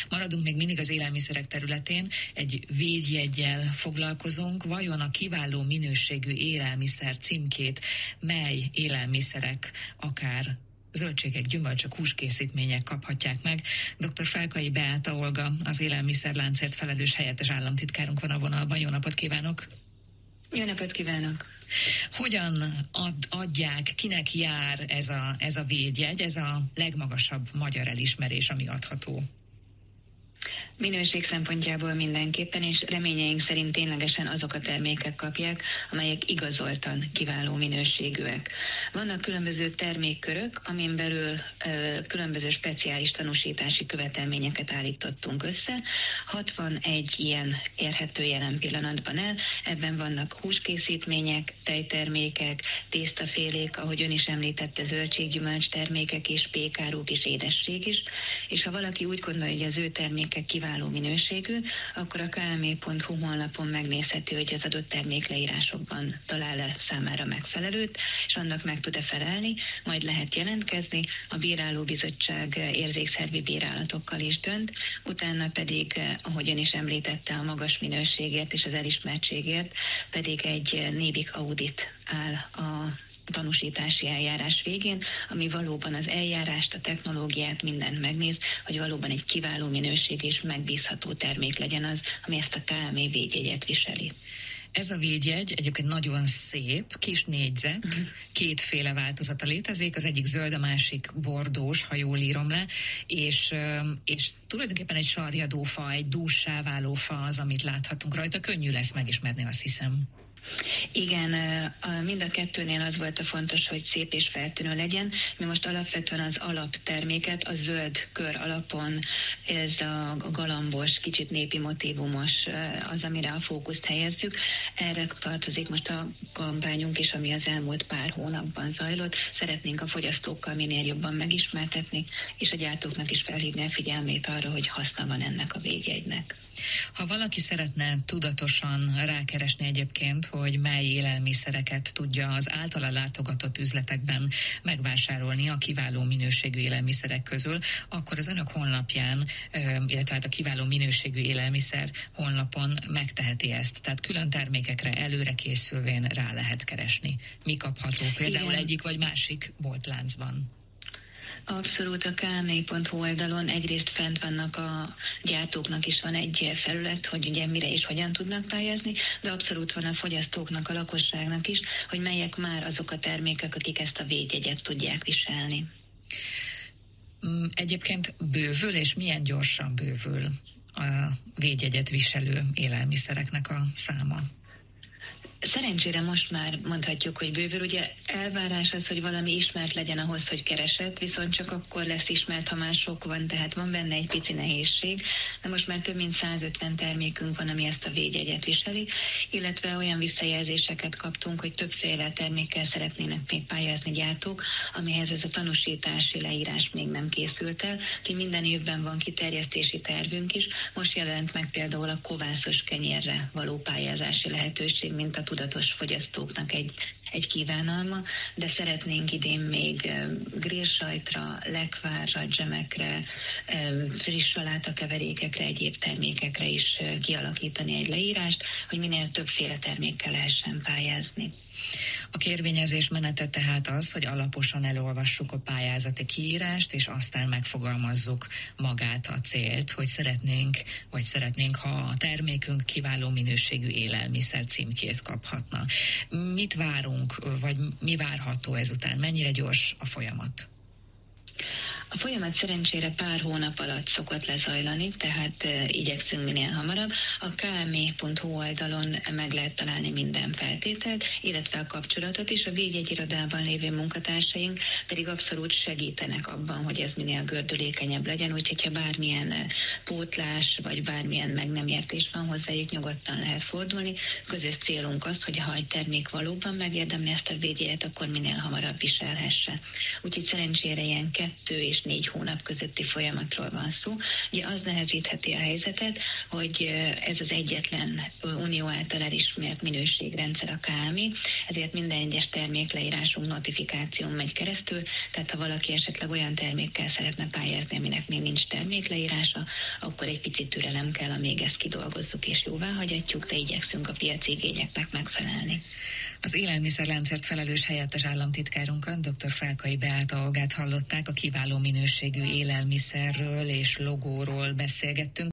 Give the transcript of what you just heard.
Maradunk még mindig az élelmiszerek területén, egy védjeggyel foglalkozunk. Vajon a kiváló minőségű élelmiszer címkét mely élelmiszerek, akár zöldségek, gyümölcsök, húskészítmények kaphatják meg? Dr. Felkai Beáta Olga, az élelmiszerláncért felelős helyettes államtitkárunk van a vonalban. Jó napot kívánok! Jó napot kívánok! Hogyan adják, kinek jár ez a védjegy, ez a legmagasabb magyar elismerés, ami adható? Minőség szempontjából mindenképpen, és reményeink szerint ténylegesen azok a termékek kapják, amelyek igazoltan kiváló minőségűek. Vannak különböző termékkörök, amin belül különböző speciális tanúsítási követelményeket állítottunk össze. 61 ilyen érhető jelen pillanatban el. Ebben vannak húskészítmények, tejtermékek, tésztafélék, ahogy ön is említette, zöldséggyümölcs termékek és pékáruk és édesség is. És ha valaki úgy gondolja, hogy az ő termékek kiváló minőségű, akkor a kme.hu honlapon megnézheti, hogy az adott termékleírásokban talál-e számára megfelelőt, és annak meg tud-e felelni, majd lehet jelentkezni, a bírálóbizottság érzékszervi bírálatokkal is dönt, utána pedig, ahogy ön is említette, a magas minőségért és az elismertségért pedig egy NÉBIK audit áll a tanúsítási eljárás végén, ami valóban az eljárást, a technológiát, mindent megnéz, hogy valóban egy kiváló minőség és megbízható termék legyen az, ami ezt a KME védjegyet viseli. Ez a védjegy egyébként nagyon szép, kis négyzet, kétféle változata létezik, az egyik zöld, a másik bordós, ha jól írom le, és tulajdonképpen egy sarjadófa, egy dússá váló fa az, amit láthatunk rajta, könnyű lesz megismerni, azt hiszem. Igen, mind a kettőnél az volt a fontos, hogy szép és feltűnő legyen. Mi most alapvetően az alapterméket, a zöld kör alapon, ez a galambos, kicsit népi motívumos az, amire a fókuszt helyezzük. Erre tartozik most a kampányunk is, ami az elmúlt pár hónapban zajlott. Szeretnénk a fogyasztókkal minél jobban megismertetni, és a gyártóknak is felhívni a figyelmét arra, hogy haszna van ennek a védjegynek. Ha valaki szeretne tudatosan rákeresni egyébként, hogy mely élelmiszereket tudja az általa látogatott üzletekben megvásárolni a kiváló minőségű élelmiszerek közül, akkor az önök honlapján, illetve hát a kiváló minőségű élelmiszer honlapon megteheti ezt. Tehát külön termékekre előre készülvén rá lehet keresni. Mi kapható például egyik vagy másik boltláncban? Abszolút, a kme.hu oldalon egyrészt fent vannak a gyártóknak is van egy felület, hogy ugye mire és hogyan tudnak pályázni, de abszolút van a fogyasztóknak, a lakosságnak is, hogy melyek már azok a termékek, akik ezt a védjegyet tudják viselni. Egyébként bővül, és milyen gyorsan bővül a védjegyet viselő élelmiszereknek a száma? Szerencsére most már mondhatjuk, hogy bővül. Ugye elvárás az, hogy valami ismert legyen ahhoz, hogy keresett, viszont csak akkor lesz ismert, ha már sok van, tehát van benne egy pici nehézség. De most már több mint 150 termékünk van, ami ezt a védjegyet viseli, illetve olyan visszajelzéseket kaptunk, hogy többféle termékkel szeretnének még pályázni gyártók, amihez ez a tanúsítási leírás még nem készült el. Úgyhogy minden évben van kiterjesztési tervünk is. Most jelent meg például a kovászos kenyérre való pályázási lehetőség, mint a tudatos fogyasztóknak egy kívánalma, de szeretnénk idén még grillsajtra, lekvárra, dzsemekre, friss salátakeverékekre, egyéb termékekre is kialakítani egy leírást, hogy minél többféle termékkel lehessen pályázni. A kérvényezés menete tehát az, hogy alaposan elolvassuk a pályázati kiírást, és aztán megfogalmazzuk magát a célt, hogy szeretnénk, ha a termékünk kiváló minőségű élelmiszer címkét kaphatna. Mit várunk, vagy mi várható ezután? Mennyire gyors a folyamat? A folyamat szerencsére pár hónap alatt szokott lezajlani, tehát igyekszünk minél hamarabb. A kme.hu oldalon meg lehet találni minden feltételt, illetve a kapcsolatot is. A védjegyirodában lévő munkatársaink pedig abszolút segítenek abban, hogy ez minél gördülékenyebb legyen, úgyhogy ha bármilyen pótlás, vagy bármilyen meg nem értés van hozzájuk, nyugodtan lehet fordulni. Közös célunk az, hogy ha egy termék valóban megérdemli ezt a védjegyet, akkor minél hamarabb viselhesse. Úgyhogy szerencsére ilyen 2 és 4 hónap közötti folyamatról van szó. Ugye az nehezítheti a helyzetet, hogy ez az egyetlen unió által elismert minőségrendszer a KME, ezért minden egyes termékleírásunk notifikáción megy keresztül, tehát ha valaki esetleg olyan termékkel szeretne pályázni, aminek még nincs termékleírása, akkor egy picit türelem kell, amíg ezt kidolgozzuk és jóváhagyatjuk, de igyekszünk a piaci igényeknek megfelelni. Az élelmiszerláncért felelős helyettes államtitkárunkat, dr. Felkai Beáta Olgát hallották, a kiváló minőségű élelmiszerről és logóról beszélgettünk.